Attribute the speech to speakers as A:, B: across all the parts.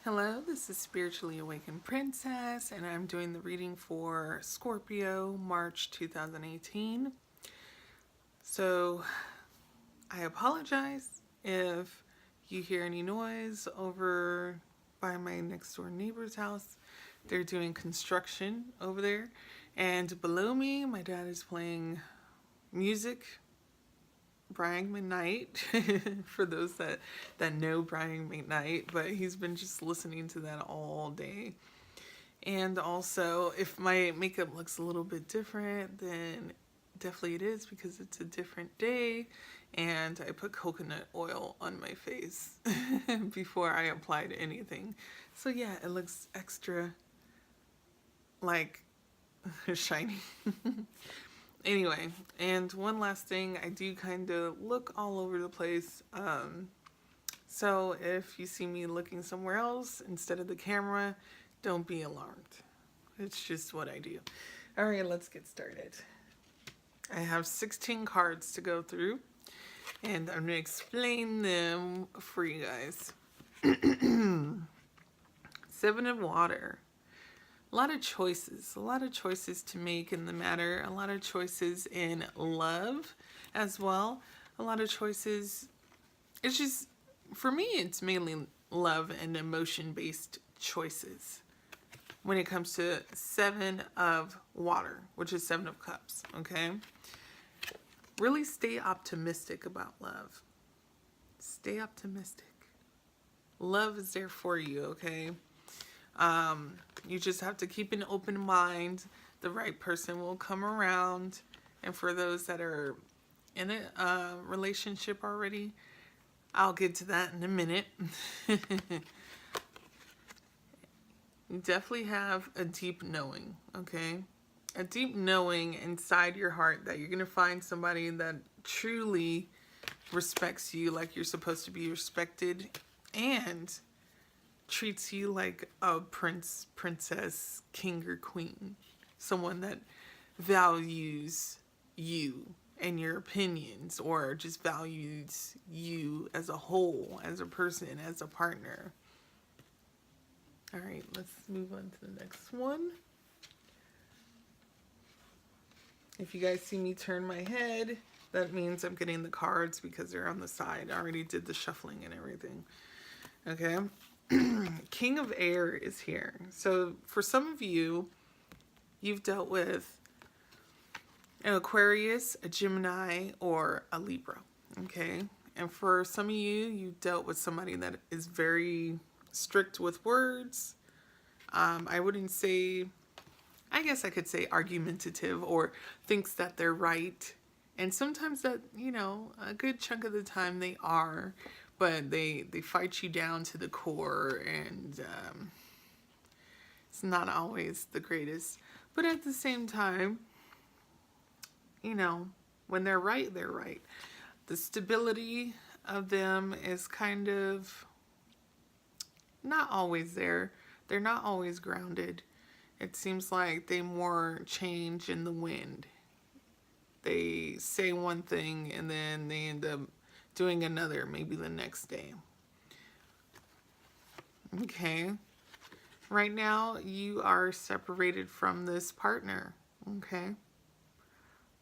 A: Hello, this is Spiritually Awakened Princess, and I'm doing the reading for Scorpio, March 2018. So, I apologize if you hear any noise over by my next door neighbor's house. They're doing construction over there, and below me, my dad is playing music. Brian McKnight, for those that know Brian McKnight, but he's been just listening to that all day. And also, if my makeup looks a little bit different, then definitely it is because it's a different day, and I put coconut oil on my face before I applied anything. So yeah, it looks extra like shiny. Anyway, and one last thing, I do kind of look all over the place. So if you see me looking somewhere else instead of the camera, don't be alarmed. It's just what I do. All right, let's get started. I have 16 cards to go through, and I'm going to explain them for you guys. Seven of Water. A lot of choices to make in the matter, a lot of choices in love as well, a lot of choices. It's just, for me, it's mainly love and emotion-based choices when it comes to Seven of Water, which is Seven of Cups, okay? Really stay optimistic about love. Stay optimistic. Love is there for you, okay? You just have to keep an open mind. The right person will come around. And for those that are in a relationship already, I'll get to that in a minute. You definitely have a deep knowing, okay? A deep knowing inside your heart that you're going to find somebody that truly respects you like you're supposed to be respected, and treats you like a prince, princess, king, or queen. Someone that values you and your opinions, or just values you as a whole, as a person, as a partner. All right, let's move on to the next one. If you guys see me turn my head, that means I'm getting the cards because they're on the side. I already did the shuffling and everything. Okay. King of Air is here. So for some of you, you've dealt with an Aquarius, a Gemini, or a Libra. Okay. And for some of you, you've dealt with somebody that is very strict with words. I wouldn't say, I guess I could say argumentative, or thinks that they're right. And sometimes that, a good chunk of the time they are. But they fight you down to the core, and it's not always the greatest. But at the same time, when they're right, they're right. The stability of them is kind of not always there. They're not always grounded. It seems like they more change in the wind. They say one thing and then they end up doing another, maybe the next day. Okay. Right now, you are separated from this partner. Okay.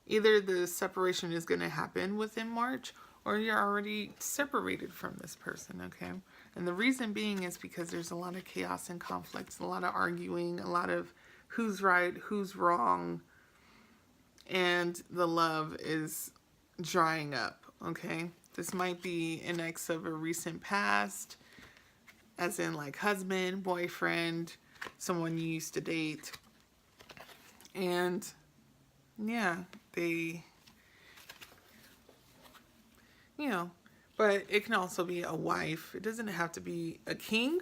A: Either the separation is going to happen within March, or you're already separated from this person. Okay. And the reason being is because there's a lot of chaos and conflicts, a lot of arguing, a lot of who's right, who's wrong, and the love is drying up. Okay. This might be an ex of a recent past, as in like husband, boyfriend, someone you used to date. And yeah, they, but it can also be a wife. It doesn't have to be a king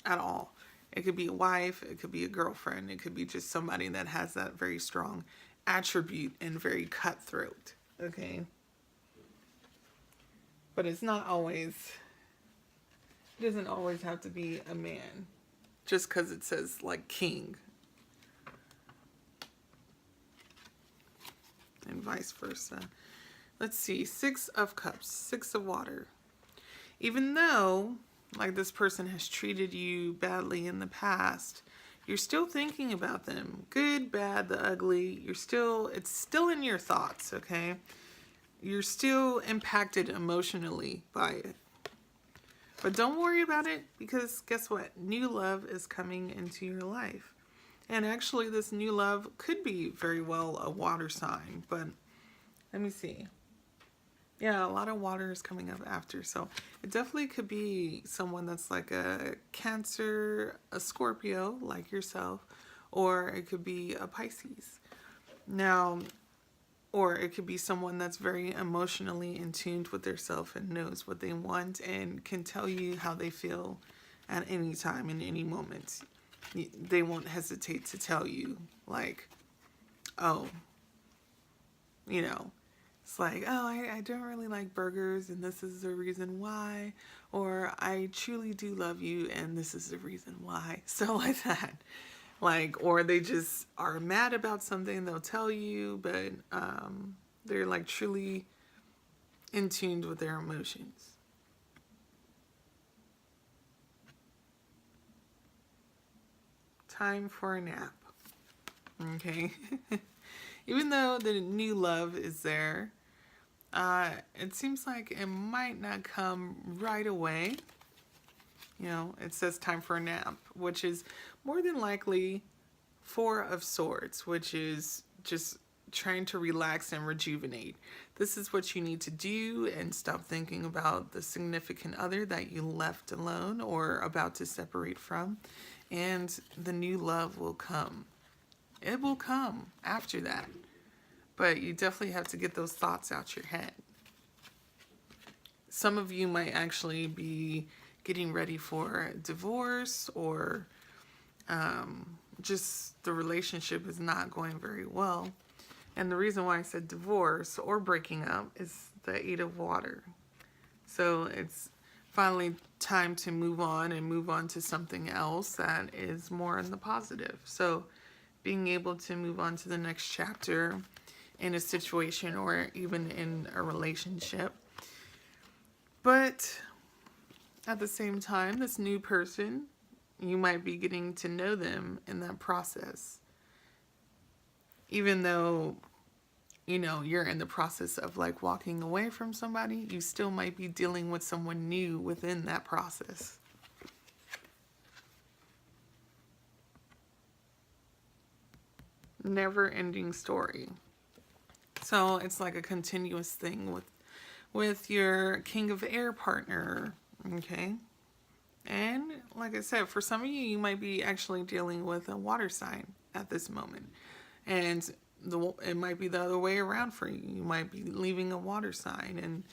A: at all. It could be a wife, it could be a girlfriend, it could be just somebody that has that very strong attribute and very cutthroat. Okay. But it's not always, it doesn't always have to be a man, just because it says like king. And vice versa. Let's see, 6 of Cups, 6 of Water. Even though like this person has treated you badly in the past, you're still thinking about them. Good, bad, the ugly. It's still in your thoughts, okay? You're still impacted emotionally by it. But don't worry about it, because guess what? New love is coming into your life. And actually, this new love could be very well a water sign, but let me see. Yeah, a lot of water is coming up after, so it definitely could be someone that's like a Cancer, a Scorpio, like yourself, or it could be a Pisces. Now, or it could be someone that's very emotionally in tune with themselves and knows what they want and can tell you how they feel at any time, in any moment. They won't hesitate to tell you, like, oh, you know, it's like, oh, I don't really like burgers and this is the reason why. Or I truly do love you and this is the reason why. So like that. Like, or they just are mad about something, they'll tell you, but they're like truly in tune with their emotions. Time for a nap. Okay. Even though the new love is there, it seems like it might not come right away. You know, it says time for a nap, which is more than likely Four of Swords, which is just trying to relax and rejuvenate. This is what you need to do and stop thinking about the significant other that you left alone or about to separate from. And the new love will come. It will come after that. But you definitely have to get those thoughts out your head. Some of you might actually be getting ready for divorce, or just the relationship is not going very well. And the reason why I said divorce or breaking up is the Eight of Water. So it's finally time to move on and move on to something else that is more in the positive. So being able to move on to the next chapter in a situation or even in a relationship. But at the same time, this new person, you might be getting to know them in that process. Even though, you know, you're in the process of like walking away from somebody, you still might be dealing with someone new within that process. Never-ending story. So it's like a continuous thing with your King of Air partner, okay? And like I said, for some of you, you might be actually dealing with a water sign at this moment. And it might be the other way around for you. You might be leaving a water sign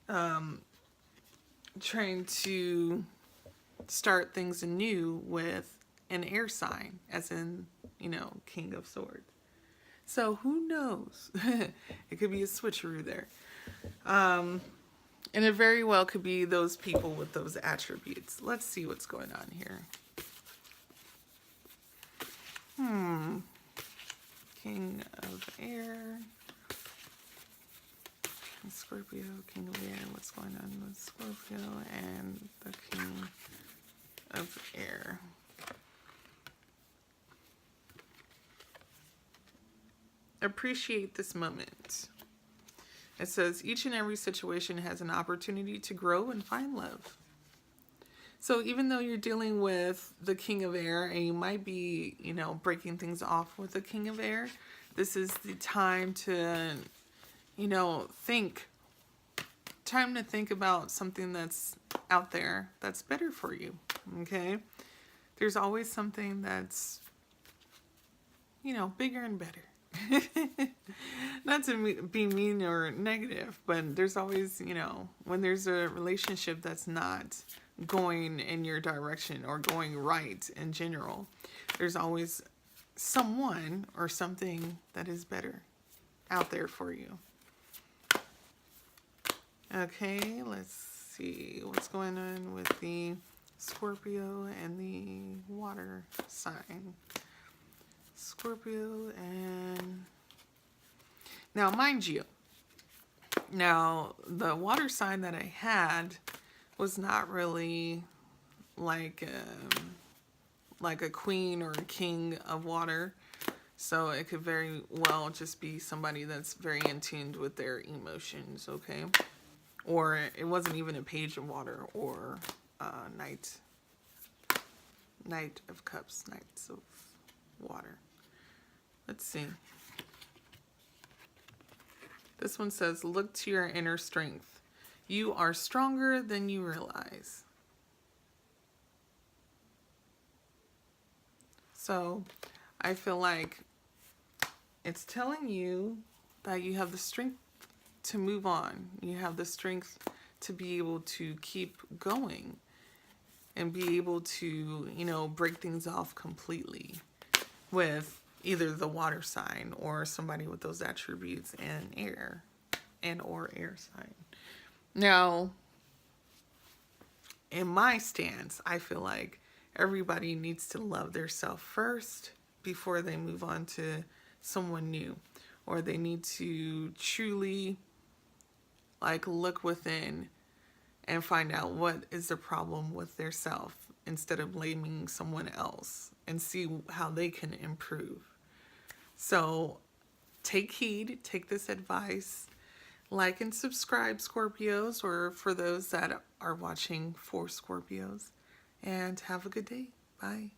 A: and trying to start things anew with an air sign, as in, you know, King of Swords. So who knows? It could be a switcheroo there. And it very well could be those people with those attributes. Let's see what's going on here. King of Air. Scorpio, King of Air. What's going on with Scorpio and the King of Air? Appreciate this moment. It says, each and every situation has an opportunity to grow and find love. So even though you're dealing with the King of Air and you might be, you know, breaking things off with the King of Air, this is the time to, you know, time to think about something that's out there that's better for you, okay? There's always something that's, you know, bigger and better. Not to be mean or negative, but there's always, you know, when there's a relationship that's not going in your direction or going right in general, there's always someone or something that is better out there for you. Okay, let's see what's going on with the Scorpio and the water sign. Scorpio and... Now, mind you, the water sign that I had was not really like a queen or a king of water. So it could very well just be somebody that's very in tune with their emotions, okay? Or it wasn't even a page of water, or knight of cups, knights of water. Let's see. This one says, look to your inner strength. You are stronger than you realize. So I feel like it's telling you that you have the strength to move on. You have the strength to be able to keep going and be able to, you know, break things off completely with either the water sign or somebody with those attributes and air or air sign. Now, in my stance, I feel like everybody needs to love their self first before they move on to someone new, or they need to truly like look within and find out what is the problem with their self instead of blaming someone else, and see how they can improve. So take heed, take this advice, like and subscribe, Scorpios, or for those that are watching for Scorpios, and have a good day. Bye.